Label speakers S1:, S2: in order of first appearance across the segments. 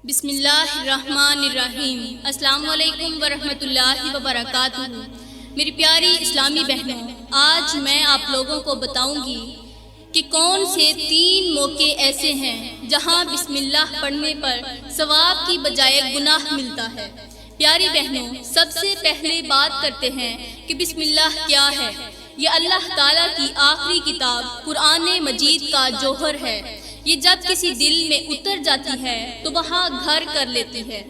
S1: بسم اللہ الرحمن الرحیم۔ السلام علیکم ورحمۃ اللہ وبرکاتہ۔ میری پیاری اسلامی بہنوں، آج میں آپ لوگوں کو بتاؤں گی کہ کون سے 3 موقع ایسے ہیں جہاں بسم اللہ پڑھنے پر ثواب کی بجائے گناہ ملتا ہے۔ پیاری بہنوں، سب سے پہلے بات کرتے ہیں کہ بسم اللہ کیا ہے۔ یہ اللہ تعالیٰ کی آخری کتاب قرآن مجید کا جوہر ہے۔ یہ جب کسی دل میں اتر جاتی ہے تو وہاں گھر کر لیتی ہے۔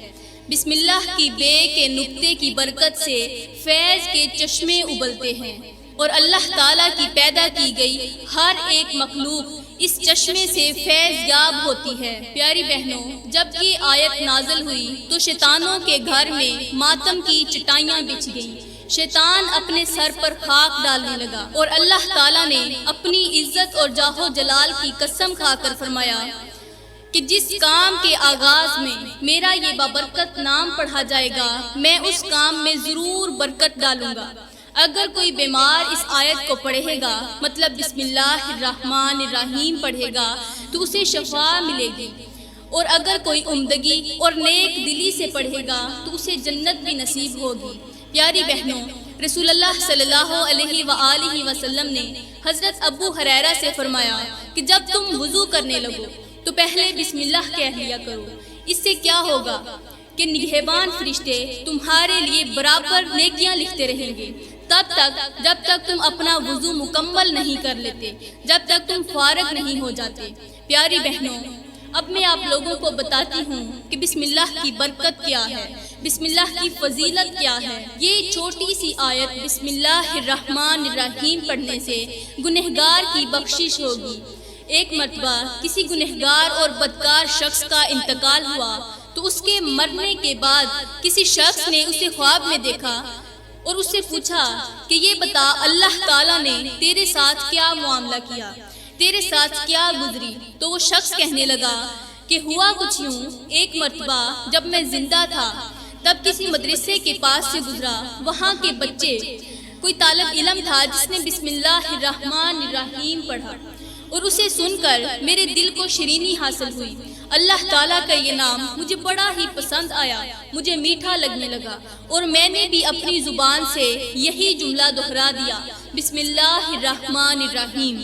S1: بسم اللہ کی بے کے نقطے کی برکت سے فیض کے چشمے ابلتے ہیں اور اللہ تعالیٰ کی پیدا کی گئی ہر ایک مخلوق اس چشمے سے فیض یاب ہوتی ہے۔ پیاری بہنوں، جب یہ آیت نازل ہوئی تو شیطانوں کے گھر میں ماتم کی چٹائیاں بچھ گئیں۔ شیطان اپنے سر پر خاک ڈالنے لگا اور اللہ تعالیٰ نے اپنی عزت اور جاہ و جلال کی قسم کھا کر فرمایا کہ جس کام کے آغاز میں میرا یہ بابرکت نام پڑھا جائے گا، میں اس کام میں ضرور برکت ڈالوں گا۔ اگر کوئی بیمار اس آیت کو پڑھے گا، مطلب بسم اللہ الرحمن الرحیم پڑھے گا، تو اسے شفا ملے گی، اور اگر کوئی عمدگی اور نیک دلی سے پڑھے گا تو اسے جنت بھی نصیب ہوگی۔ پیاری بہنوں، رسول اللہ صلی اللہ علیہ وآلہ وسلم نے حضرت ابو ہریرہ سے فرمایا کہ جب تم وضو کرنے لگو تو پہلے بسم اللہ کہہ لیا کرو۔ اس سے کیا ہوگا کہ نگہبان فرشتے تمہارے لیے برابر نیکیاں لکھتے رہیں گے جب تک تم اپنا وضو مکمل نہیں کر لیتے، جب تک تم فارغ نہیں ہو جاتے۔ پیاری بہنوں، اب میں آپ لوگوں کو بتاتی ہوں کہ بسم اللہ کی برکت کیا ہے، بسم اللہ کی فضیلت کیا ہے۔ یہ چھوٹی سی آیت بسم اللہ الرحمن الرحیم پڑھنے سے گنہگار کی بخشش ہوگی۔ ایک مرتبہ کسی گنہگار اور بدکار شخص کا انتقال ہوا تو اس کے مرنے کے بعد کسی شخص نے اسے خواب میں دیکھا اور اس سے پوچھا کہ یہ بتا اللہ تعالیٰ نے تیرے ساتھ کیا معاملہ کیا، تیرے ساتھ کیا گزری؟ تو وہ شخص کہنے لگا کہ ہوا کچھ یوں، ایک مرتبہ جب میں زندہ تھا تب کسی مدرسے کے پاس سے گزرا، وہاں کے بچے کوئی طالب علم تھا جس نے بسم اللہ الرحمن الرحیم پڑھا اور اسے سن کر میرے دل کو شیرینی حاصل ہوئی۔ اللہ تعالیٰ کا یہ نام مجھے بڑا ہی پسند آیا، مجھے میٹھا لگنے لگا اور میں نے بھی اپنی زبان سے یہی جملہ دہرا دیا، بسم اللہ الرحمن الرحیم۔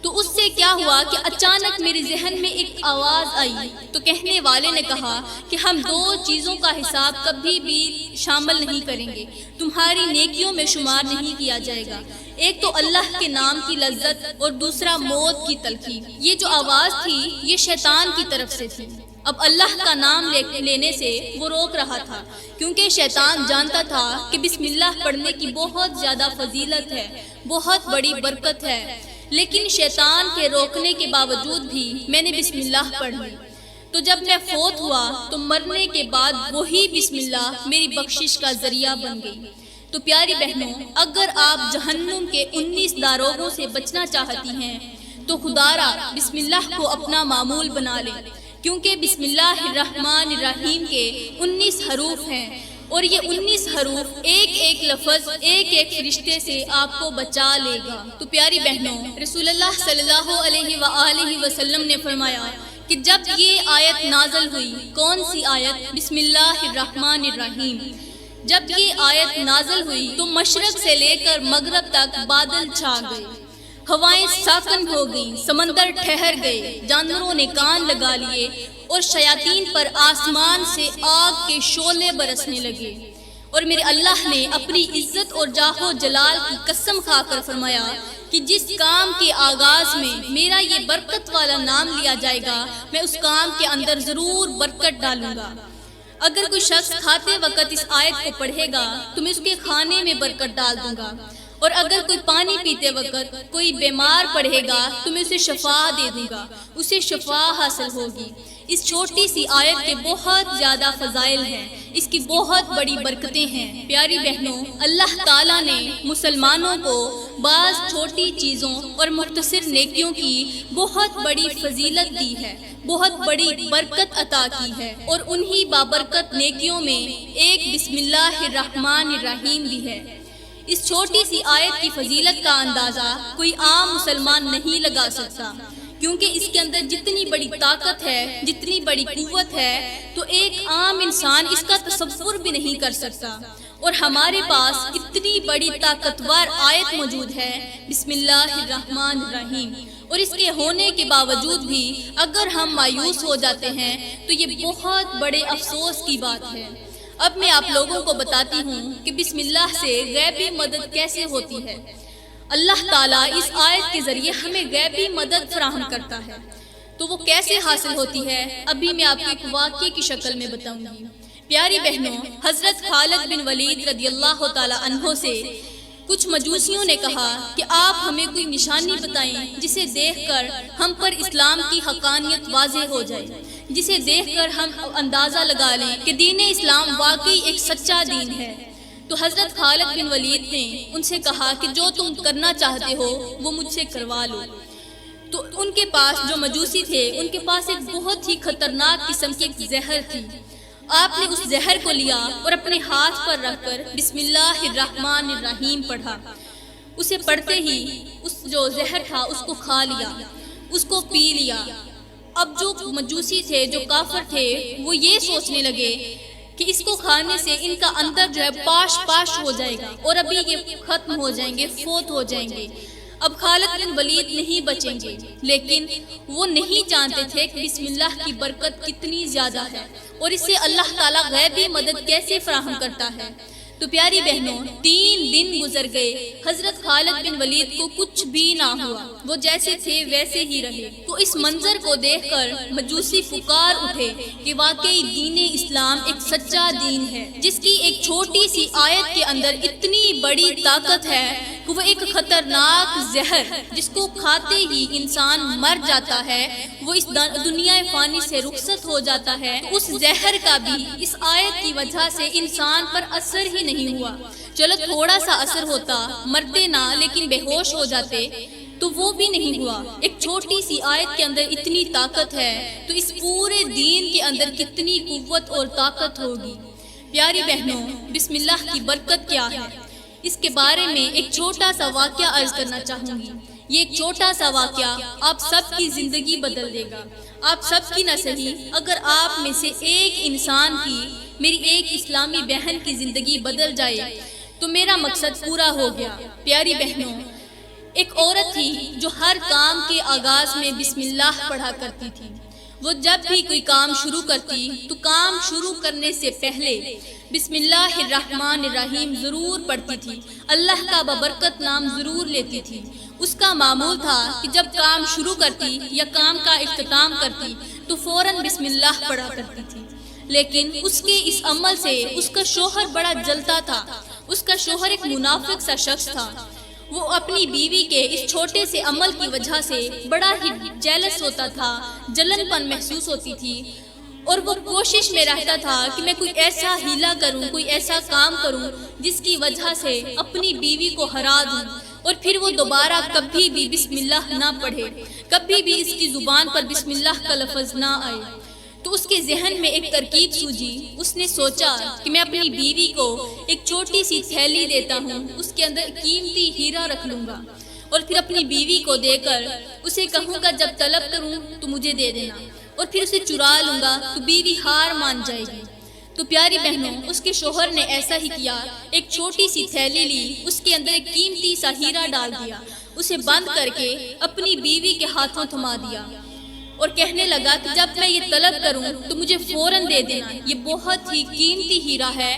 S1: تو اس سے کیا ہوا کہ اچانک میرے ذہن میں ایک آواز آئی تو کہنے والے نے کہا کہ ہم 2 چیزوں کا حساب کبھی بھی شامل نہیں کریں گے، تمہاری نیکیوں میں شمار نہیں کیا جائے گا۔ ایک تو اللہ کے نام کی لذت اور دوسرا موت کی تلخی۔ یہ جو آواز تھی یہ شیطان کی طرف سے تھی۔ اب اللہ کا نام لینے سے وہ روک رہا تھا، کیونکہ شیطان جانتا تھا کہ بسم اللہ پڑھنے کی بہت زیادہ فضیلت ہے، بہت بڑی برکت ہے، لیکن شیطان کے روکنے کے باوجود بھی میں نے بسم اللہ پڑھ لی۔ تو جب میں فوت ہوا تو مرنے کے بعد وہی بسم اللہ میری بخشش کا ذریعہ بن گئی۔ تو پیاری بہنوں، اگر آپ جہنم کے 19 داروغوں سے بچنا چاہتی ہیں تو خدارا بسم اللہ کو اپنا معمول بنا لیں، کیونکہ بسم اللہ الرحمن الرحیم کے 19 حروف ہیں اور یہ 19 حروف ایک ایک لفظ ایک ایک فرشتے سے آپ کو بچا لے گا۔ تو پیاری بہنوں، رسول اللہ صلی اللہ علیہ وآلہ وسلم نے فرمایا کہ جب یہ آیت نازل ہوئی، کون سی آیت؟ بسم اللہ الرحمن الرحیم۔ جب یہ آیت نازل ہوئی تو مشرق سے لے کر مغرب تک بادل چھا گئے، ہوائیں ساکن ہو گئیں، سمندر ٹھہر گئے، جانوروں نے کان لگا لیے اور شیاطین پر آسمان سے آگ کے شعلے برسنے لگے، اور میرے اللہ نے اپنی عزت اور جاہ و جلال کی قسم کھا کر فرمایا کہ جس کام کے آغاز میں میرا یہ برکت والا نام لیا جائے گا، میں اس کام کے اندر ضرور برکت ڈالوں گا۔ اگر کوئی شخص کھاتے وقت اس آیت کو پڑھے گا تو میں اس کے کھانے میں برکت ڈال دوں گا، اور اگر کوئی پانی پیتے وقت کوئی بیمار پڑھے گا تو میں اسے شفا دے دوں گا، اسے شفا حاصل ہوگی۔ اس چھوٹی سی آیت کے بہت زیادہ فضائل ہیں، اس کی بہت بڑی برکتیں ہیں۔ پیاری بہنوں، اللہ تعالیٰ نے مسلمانوں کو بعض چھوٹی چیزوں اور مختصر نیکیوں کی بہت بڑی فضیلت دی ہے، بہت بڑی برکت عطا کی ہے، اور انہی بابرکت نیکیوں میں ایک بسم اللہ الرحمن الرحیم بھی ہے۔ اس چھوٹی سی آیت کی فضیلت کا اندازہ کوئی عام مسلمان نہیں لگا سکتا، کیونکہ اس کے اندر جتنی بڑی طاقت ہے، جتنی بڑی قوت ہے، تو ایک عام انسان اس کا تصور بھی نہیں کر سکتا۔ اور ہمارے پاس اتنی بڑی طاقتور آیت موجود ہے، بسم اللہ الرحمن الرحیم، اور اس کے ہونے کے باوجود بھی اگر ہم مایوس ہو جاتے ہیں تو یہ بہت بڑے افسوس کی بات ہے۔ اب میں آپ لوگوں کو بتاتی ہوں کہ بسم اللہ سے غیبی مدد کیسے ہوتی ہے۔ اللہ تعالیٰ اس آیت کے ذریعے ہمیں غیبی مدد فراہم کرتا ہے، تو وہ کیسے حاصل ہوتی ہے ابھی میں آپ کو ایک واقعے کی شکل میں بتاؤں گی۔ پیاری بہنوں، حضرت خالد بن ولید رضی اللہ تعالیٰ عنہ سے کچھ مجوسیوں نے کہا کہ آپ ہمیں کوئی نشانی بتائیں جسے دیکھ کر ہم پر اسلام کی حقانیت واضح ہو جائے، جسے دیکھ کر ہم اندازہ لگا لیں کہ دین اسلام واقعی ایک سچا دین ہے۔ تو حضرت خالد بن ولید نے ان سے کہا کہ جو تم کرنا چاہتے ہو وہ مجھ سے کروا لو۔ تو ان کے پاس جو مجوسی تھے ان کے پاس ایک بہت ہی خطرناک قسم کی ایک زہر تھی۔ آپ نے اس زہر کو لیا اور اپنے ہاتھ پر رکھ کر بسم اللہ الرحمن الرحیم پڑھا۔ اسے پڑھتے ہی اس جو زہر تھا اس کو کھا لیا، اس کو پی لیا۔ اب جو مجوسی تھے، جو کافر تھے، وہ یہ سوچنے لگے کہ اس کو کھانے سے ان کا اندر جو ہے پاش ہو جائے گا اور ابھی یہ ختم ہو جائیں گے، فوت ہو جائیں گے، اب خالد بن ولید نہیں بچیں گے۔ لیکن وہ نہیں جانتے تھے کہ بسم اللہ کی برکت کتنی زیادہ ہے اور اس سے اللہ تعالیٰ غیبی مدد کیسے فراہم کرتا ہے۔ تو پیاری بہنوں، 3 دن گزر گئے، حضرت خالد بن ولید کو کچھ بھی نہ ہوا، وہ جیسے تھے ویسے ہی رہے۔ تو اس منظر کو دیکھ کر مجوسی پکار اٹھے کہ واقعی دین اسلام ایک سچا دین ہے، جس کی ایک چھوٹی سی آیت کے اندر اتنی بڑی طاقت ہے کہ وہ ایک خطرناک زہر جس کو کھاتے ہی انسان مر جاتا ہے، وہ اس دنیا فانی سے رخصت ہو جاتا ہے۔ اس زہر کا بھی اس آیت کی وجہ سے انسان پر اثر ہی نہیں ہوا۔ چلو تھوڑا سا اثر ہوتا، مرتے نہ لیکن بے ہوش ہو جاتے، تو وہ بھی نہیں ہوا۔ ایک چھوٹی سی آیت کے اندر اتنی طاقت ہے تو اس پورے دین کے اندر کتنی قوت اور طاقت ہوگی۔ پیاری بہنوں، بسم اللہ کی برکت کیا ہے، اس کے بارے میں ایک چھوٹا سا واقعہ عرض کرنا چاہوں گی۔ یہ ایک چھوٹا سا واقعہ آپ سب کی زندگی بدل دے گا۔ آپ سب کی نہ صحیح، اگر آپ میں سے ایک انسان کی، میری ایک اسلامی بہن کی زندگی بدل جائے تو میرا مقصد پورا ہو گیا۔ پیاری بہنوں، ایک عورت تھی جو ہر کام کے آغاز میں بسم اللہ پڑھا کرتی تھی۔ وہ جب بھی کوئی کام شروع کرتی تو کام شروع کرنے سے پہلے بسم اللہ الرحمن الرحیم ضرور پڑھتی تھی، اللہ کا ببرکت نام ضرور لیتی تھی۔ اس کا معمول تھا کہ جب کام شروع کرتی یا کام کا اختتام کرتی تو فوراً بسم اللہ پڑھا کرتی تھی۔ لیکن اس کے اس عمل سے اس کا شوہر بڑا جلتا تھا۔ اس کا شوہر ایک منافق سا شخص تھا۔ وہ اپنی بیوی کے اس چھوٹے سے عمل کی وجہ سے بڑا ہی جیلس ہوتا تھا، جلن پن محسوس ہوتی تھی، اور وہ کوشش میں رہتا تھا کہ میں کوئی ایسا ہیلا کروں، کوئی ایسا کام کروں جس کی وجہ سے اپنی بیوی کو ہرا دوں اور پھر وہ دوبارہ کبھی بھی بسم اللہ نہ پڑھے، کبھی بھی اس کی زبان پر بسم اللہ کا لفظ نہ آئے۔ تو اس کے ذہن میں ایک ترکیب سوجی۔ اس نے سوچا کہ میں اپنی بیوی کو ایک چھوٹی سی تھیلی دیتا ہوں، اس کے اندر قیمتی ہیرا رکھ لوں گا اور پھر اپنی بیوی کو دے کر اسے کہوں گا جب طلب کروں تو مجھے دے دینا، اور پھر اسے چرا لوں گا تو بیوی ہار مان جائے گی۔ تو پیاری بہنوں، اس کے شوہر نے ایسا ہی کیا، ایک چھوٹی سی تھیلی لی، اس کے اندر ایک قیمتی سا ہیرا ڈال دیا، اسے بند کر کے اپنی بیوی کے ہاتھوں تھما دیا اور کہنے لگا کہ جب میں یہ طلب کروں تو مجھے فوراً دے دینا، یہ بہت ہی قیمتی ہیرا ہے،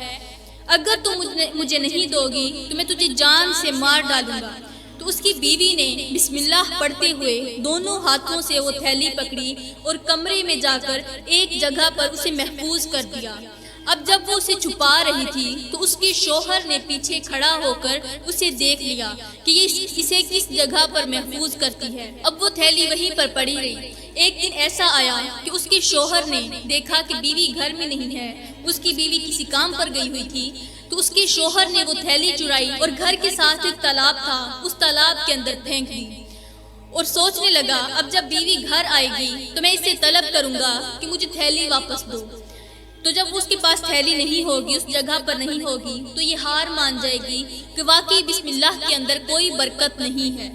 S1: اگر تم مجھے نہیں دو گی تو میں تجھے جان سے مار ڈالوں گا۔ تو اس کی بیوی نے بسم اللہ پڑھتے ہوئے دونوں ہاتھوں سے وہ تھیلی پکڑی اور کمرے میں جا کر ایک جگہ پر اسے محفوظ کر دیا۔ اب جب وہ اسے چھپا رہی تھی تو اس کے شوہر نے پیچھے کھڑا ہو کر اسے دیکھ لیا کہ یہ اسے کس جگہ پر محفوظ کرتی ہے۔ اب وہ تھیلی وہیں پر پڑی رہی۔ ایک دن ایسا آیا کہ اس کے شوہر نے دیکھا کہ بیوی گھر میں نہیں ہے، اس کی بیوی کسی کام پر گئی ہوئی تھی، تو اس کے شوہر نے وہ تھیلی چرائی اور گھر کے ساتھ ایک تالاب تھا، اس تالاب کے اندر پھینک دی اور سوچنے لگا اب جب بیوی گھر آئے گی تو میں اسے طلب کروں گا کہ مجھے تھیلی واپس دو۔ تو جب اس کے پاس تھیلی نہیں ہوگی، اس جگہ پر نہیں ہوگی، تو یہ ہار مان جائے گی کہ واقعی بسم اللہ کے اندر کوئی برکت نہیں ہے۔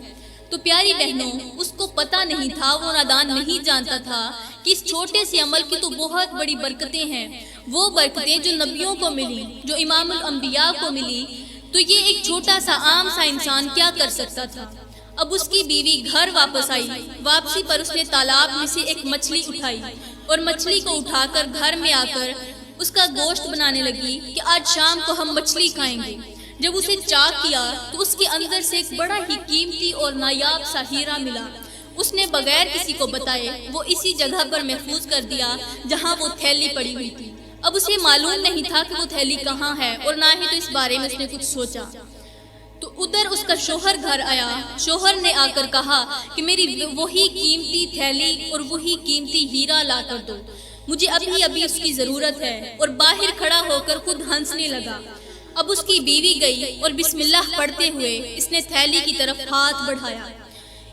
S1: تو پیاری بہنوں، اس کو پتہ نہیں تھا، وہ نادان نہیں جانتا تھا کہ اس چھوٹے سے عمل کی تو بہت بڑی برکتیں ہیں، وہ برکتیں جو نبیوں کو ملی، جو امام الانبیاء کو ملی، تو یہ ایک چھوٹا سا عام سا انسان کیا کر سکتا تھا۔ اب اس کی بیوی گھر واپس آئی، واپسی پر اس نے تالاب میں سے ایک مچھلی اٹھائی اور مچھلی کو اٹھا کر گھر میں آ کر اس کا گوشت بنانے لگی کہ آج شام کو ہم مچھلی کھائیں گے۔ جب اسے چاک کیا تو اس کے اندر سے ایک بڑا ہی قیمتی اور نایاب سا ہیرا ملا۔ اس نے بغیر کسی کو بتائے وہ اسی جگہ پر محفوظ کر دیا جہاں وہ تھیلی پڑی ہوئی تھی۔ اب اسے معلوم نہیں تھا کہ وہ تھیلی کہاں ہے اور نہ ہی تو اس بارے میں اس نے کچھ سوچا۔ تو ادھر اس کا شوہر گھر آیا۔ شوہر نے آ کر کہا کہ میری وہی قیمتی تھیلی اور وہی قیمتی ہیرا لا کر دو، مجھے ابھی ابھی اس کی ضرورت ہے، اور باہر کھڑا ہو کر خود ہنسنے لگا۔ اب اس کی بیوی گئی اور بسم اللہ پڑھتے ہوئے اس نے تھیلی کی طرف ہاتھ بڑھایا۔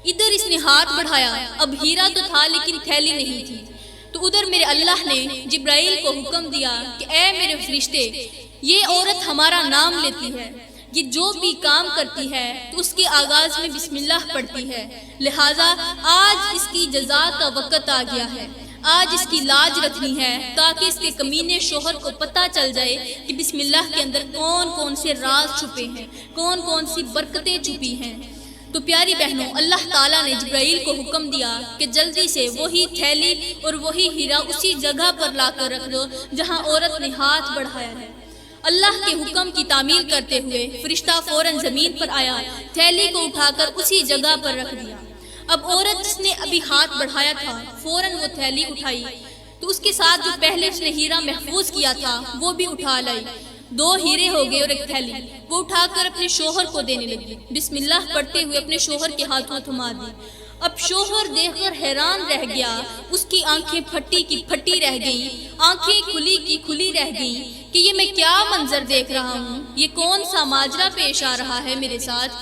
S1: ادھر اس نے ہاتھ بڑھایا، اب ہیرا تو تھا لیکن تھیلی نہیں تھی۔ تو ادھر میرے اللہ نے جبرائیل کو حکم دیا کہ اے میرے فرشتے، یہ عورت ہمارا نام لیتی ہے، یہ جو بھی کام کرتی ہے تو اس کے آغاز میں بسم اللہ پڑھتی ہے، لہٰذا آج اس کی جزا کا وقت آ گیا ہے، آج اس کی لاج رکھنی ہے تاکہ اس کے کمینے شوہر کو پتہ چل جائے کہ بسم اللہ کے اندر کون کون سے راز چھپے ہیں، کون کون سی برکتیں چھپی ہیں۔ تو پیاری بہنوں، اللہ تعالیٰ نے جبرائیل کو حکم دیا کہ جلدی سے وہی تھیلی اور وہی ہیرا اسی جگہ پر لا کر رکھ دو جہاں عورت نے ہاتھ بڑھایا ہے۔ اللہ کے حکم کی تعمیل کرتے ہوئے فرشتہ فوراً زمین پر آیا، تھیلی کو اٹھا کر اسی جگہ پر رکھ دیا۔ اب عورت جس نے ابھی ہاتھ بڑھایا تھا فوراً وہ تھیلی اٹھائی، تو اس کے ساتھ جو پہلے اس نے ہیرا محفوظ کیا تھا وہ بھی اٹھا لائی۔ 2 ہیرے ہو گئے اور ایک تھیلی، وہ اٹھا کر اپنے شوہر کو دینے لگی، بسم اللہ پڑھتے ہوئے اپنے شوہر کے ہاتھوں تھما دی۔ اب شوہر دیکھ کر حیران رہ گیا، اس کی آنکھیں پھٹی کی پھٹی رہ گئی، آنکھیں کھلی کی کھلی رہ گئی کہ یہ میں کیا منظر دیکھ رہا ہوں، یہ کون سا ماجرا پیش آ رہا ہے میرے ساتھ۔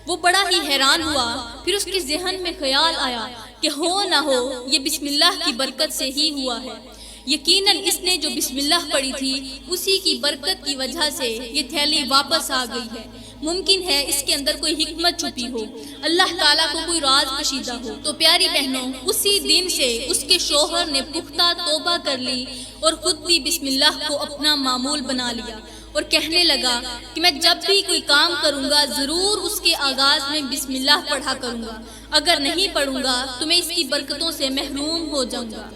S1: وہ بڑا ہی حیران ہوا، پھر اس کے ذہن میں خیال آیا کہ ہو نہ ہو یہ بسم اللہ کی برکت سے ہی ہوا ہے، یقیناً اس نے جو بسم اللہ پڑھی تھی اسی کی برکت کی وجہ سے یہ تھیلی واپس آ گئی ہے، ممکن ہے اس کے اندر کوئی حکمت چھپی ہو، اللہ تعالیٰ کو کوئی راز کشیدہ ہو۔ تو پیاری بہنوں، اسی دن سے اس کے شوہر نے پختہ توبہ کر لی اور خود بھی بسم اللہ کو اپنا معمول بنا لیا، اور کہنے لگا کہ میں جب بھی کوئی کام کروں گا ضرور اس کے آغاز میں بسم اللہ پڑھا کروں گا، اگر نہیں پڑھوں گا تو میں اس کی برکتوں سے محروم ہو جاؤں گا۔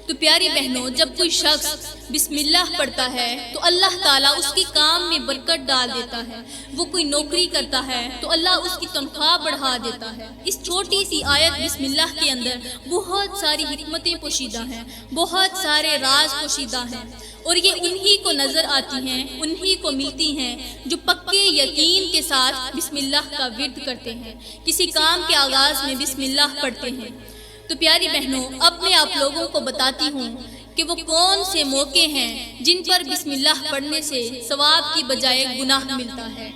S1: تو پیاری بہنوں، جب کوئی شخص بسم اللہ پڑھتا ہے تو اللہ تعالیٰ اس کے کام میں برکت ڈال دیتا ہے، وہ کوئی نوکری کرتا ہے تو اللہ اس کی تنخواہ بڑھا دیتا ہے۔ اس چھوٹی سی آیت بسم اللہ کے اندر بہت ساری حکمتیں پوشیدہ ہیں، بہت سارے راز پوشیدہ ہیں، اور یہ انہی کو نظر آتی ہیں، انہی کو ملتی ہیں جو پکے یقین کے ساتھ بسم اللہ کا ورد کرتے ہیں، کسی کام کے آغاز میں بسم اللہ پڑھتے ہیں۔ تو پیاری بہنوں، اب میں آپ لوگوں کو بتاتی ہوں کہ وہ کون سے موقع ہیں جن پر بسم اللہ پڑھنے سے ثواب کی بجائے گناہ ملتا ہے۔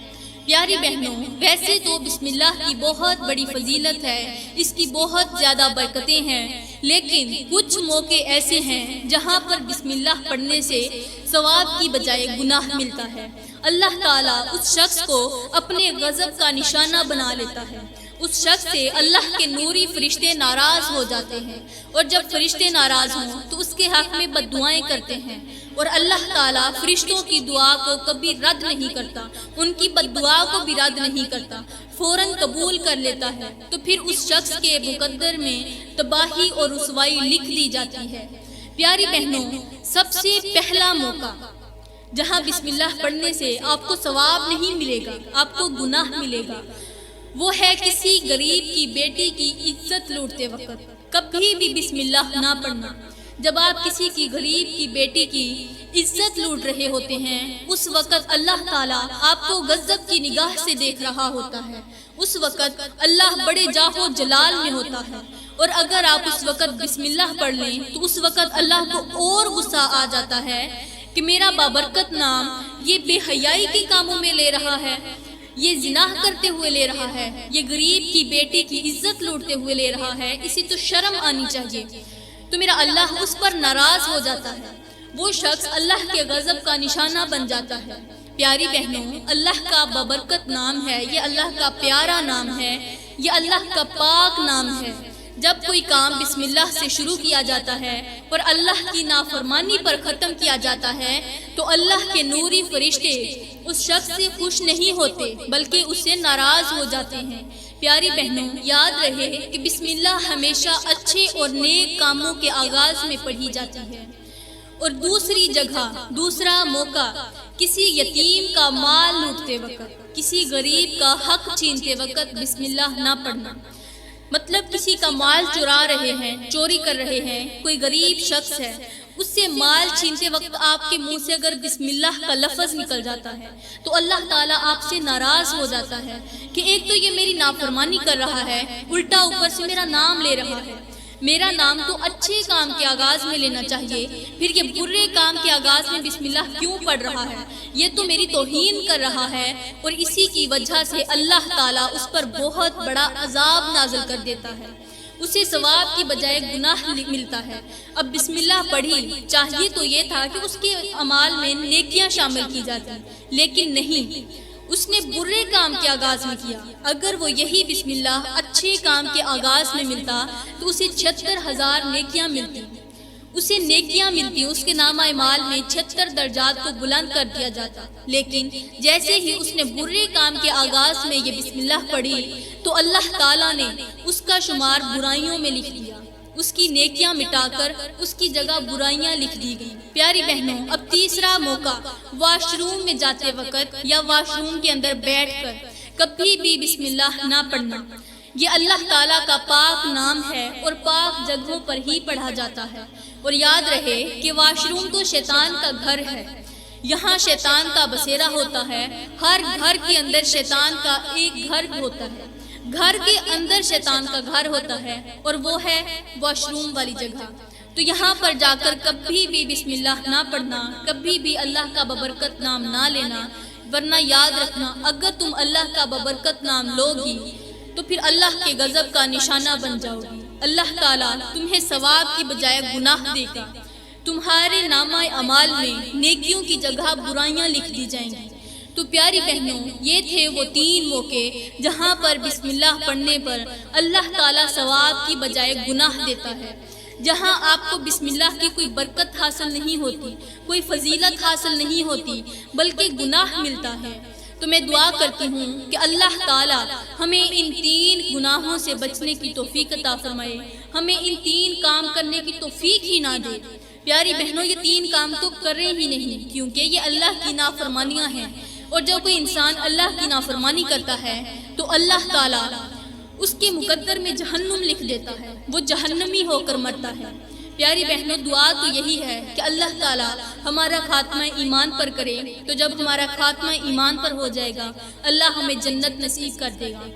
S1: پیاری بہنوں، ویسے تو بسم اللہ کی بہت بڑی فضیلت ہے، اس کی بہت زیادہ برکتیں ہیں، لیکن کچھ موقع ایسے ہیں جہاں پر بسم اللہ پڑھنے سے ثواب کی بجائے گناہ ملتا ہے۔ اللہ تعالیٰ اس شخص کو اپنے غضب کا نشانہ بنا لیتا ہے، اس شخص سے اللہ کے نوری فرشتے ناراض ہو جاتے ہیں، اور جب فرشتے ناراض ہوں تو اس کے حق میں بد دعائیں کرتے ہیں، اور اللہ تعالیٰ فرشتوں کی دعا کو کبھی رد نہیں کرتا، ان کی بد دعا کو بھی رد نہیں کرتا، فوراً قبول کر لیتا ہے۔ تو پھر اس شخص کے مقدر میں تباہی اور رسوائی لکھ دی جاتی ہے۔ پیاری بہنوں، سب سے پہلا موقع جہاں بسم اللہ پڑھنے سے آپ کو ثواب نہیں ملے گا، آپ کو گناہ ملے گا، وہ ہے کسی غریب کی بیٹی کی عزت لوٹتے وقت۔ کبھی بھی بسم اللہ نہ پڑھنا۔ جب آپ کسی کی غریب کی بیٹی کی عزت لوٹ رہے ہوتے ہیں، اس وقت اللہ تعالیٰ آپ کو غضب کی نگاہ سے دیکھ رہا ہوتا ہے، اس وقت اللہ بڑے جاہ و جلال میں ہوتا ہے، اور اگر آپ اس وقت بسم اللہ پڑھ لیں تو اس وقت اللہ کو اور غصہ آ جاتا ہے کہ میرا بابرکت نام یہ بے حیائی کے کاموں میں لے رہا ہے، یہ زنا کرتے ہوئے لے رہا ہے، یہ غریب کی بیٹی کی عزت لوٹتے ہوئے لے رہا ہے، اسے تو شرم آنی چاہیے۔ تو میرا اللہ اس پر ناراض ہو جاتا ہے، وہ شخص اللہ کے غضب کا نشانہ بن جاتا ہے۔ پیاری بہنوں، اللہ کا بابرکت نام ہے، یہ اللہ کا پیارا نام ہے، یہ اللہ کا پاک نام ہے۔ جب کوئی کام بسم اللہ سے شروع کیا جاتا ہے اور اللہ کی نافرمانی پر ختم کیا جاتا ہے تو اللہ کے نوری فرشتے اس شخص سے خوش نہیں ہوتے بلکہ اس سے ناراض ہو جاتے ہیں۔ پیاری بہنوں، یاد رہے کہ بسم اللہ ہمیشہ اچھے اور نیک کاموں کے آغاز میں پڑھی جاتی ہے۔ اور دوسری جگہ، دوسرا موقع، کسی یتیم کا مال لوٹتے وقت، کسی غریب کا حق چھینتے وقت بسم اللہ نہ پڑھنا۔ مطلب کسی کا مال چرا رہے ہیں، چوری کر رہے ہیں، کوئی غریب شخص ہے، اس سے مال چھینتے وقت آپ کے منہ سے اگر بسم اللہ کا لفظ نکل جاتا ہے تو اللہ تعالیٰ آپ سے ناراض ہو جاتا ہے کہ ایک تو یہ میری نافرمانی کر رہا ہے، الٹا اوپر سے میرا نام لے رہا ہے۔ میرا نام تو اچھے کام کے آغاز میں لینا چاہیے، پھر یہ برے کام کے آغاز میں بسم اللہ کیوں پڑھ رہا ہے؟ یہ تو میری توہین کر رہا ہے، اور اسی کی وجہ سے اللہ تعالیٰ اس پر بہت بڑا عذاب نازل کر دیتا ہے، اسے ثواب کی بجائے گناہ ملتا ہے۔ اب بسم اللہ پڑھی، چاہیے تو یہ تھا کہ اس کے اعمال میں نیکیاں شامل کی جاتی، لیکن نہیں، اس نے برے کام کے آغاز میں کیا۔ اگر وہ یہی بسم اللہ اچھے کام کے آغاز میں ملتا تو اسے 76,000 نیکیاں ملتی، اس کے نامہ اعمال میں 76 درجات کو بلند کر دیا جاتا۔ لیکن جیسے ہی اس نے برے کام کے آغاز میں یہ بسم اللہ پڑھی تو اللہ تعالیٰ نے اس کا شمار برائیوں میں لکھ دیا، اس کی نیکیاں مٹا کر اس کی جگہ برائیاں لکھ دی گئی۔ پیاری بہنوں، اب تیسرا موقع، واش روم میں جاتے وقت یا واش روم کے اندر بیٹھ کر کبھی بھی بسم اللہ نہ پڑھنا۔ یہ اللہ تعالیٰ کا پاک نام ہے اور پاک جگہوں پر ہی پڑھا جاتا ہے۔ اور یاد رہے کہ واش روم تو شیطان کا گھر ہے، یہاں شیطان کا بسیرا ہوتا ہے۔ ہر گھر کے اندر شیطان کا ایک گھر ہوتا ہے، گھر کے اندر شیطان کا گھر ہوتا ہے، اور وہ ہے واش روم والی جگہ۔ تو یہاں پر جا کر کبھی بھی بسم اللہ نہ پڑھنا، کبھی بھی اللہ کا ببرکت نام نہ لینا، ورنہ یاد رکھنا اگر تم اللہ کا ببرکت نام لوگی تو پھر اللہ کے غضب کا نشانہ بن جاؤ گی۔ اللہ تعالیٰ تمہیں ثواب کی بجائے گناہ دے گا، تمہارے نامہ اعمال میں نیکیوں کی جگہ برائیاں لکھ دی جائیں گی۔ تو پیاری بہنوں، یہ تھے وہ 3 موقع جہاں پر بسم اللہ پڑھنے پر اللہ تعالیٰ ثواب کی بجائے گناہ دیتا ہے، جہاں آپ کو بسم اللہ کی کوئی برکت حاصل نہیں ہوتی، کوئی فضیلت حاصل نہیں ہوتی، بلکہ گناہ ملتا ہے۔ تو میں دعا کرتی ہوں کہ اللہ تعالیٰ ہمیں ان 3 گناہوں سے بچنے کی توفیق عطا فرمائے، ہمیں ان 3 کام کرنے کی توفیق ہی نہ دے۔ پیاری بہنوں، یہ 3 کام تو کریں ہی نہیں، کیونکہ یہ اللہ کی نافرمانیاں ہیں، اور جب کوئی انسان اللہ کی نافرمانی کرتا ہے تو اللہ تعالیٰ اس کے مقدر میں جہنم لکھ دیتا ہے، وہ جہنمی ہو کر مرتا ہے۔ پیاری بہنوں، دعا تو یہی ہے کہ اللہ تعالیٰ ہمارا خاتمہ ایمان پر کرے، تو جب ہمارا خاتمہ ایمان پر ہو جائے گا اللہ ہمیں جنت نصیب کر دے گا۔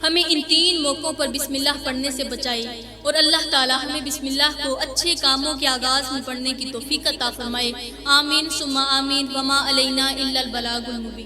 S1: ہمیں ان 3 موقعوں پر بسم اللہ پڑھنے سے بچائے، اور اللہ تعالیٰ ہمیں بسم اللہ کو اچھے کاموں کے آغاز میں پڑھنے کی توفیق عطا فرمائے۔ آمین ثم آمین، وما علینا الا البلاغ المبین۔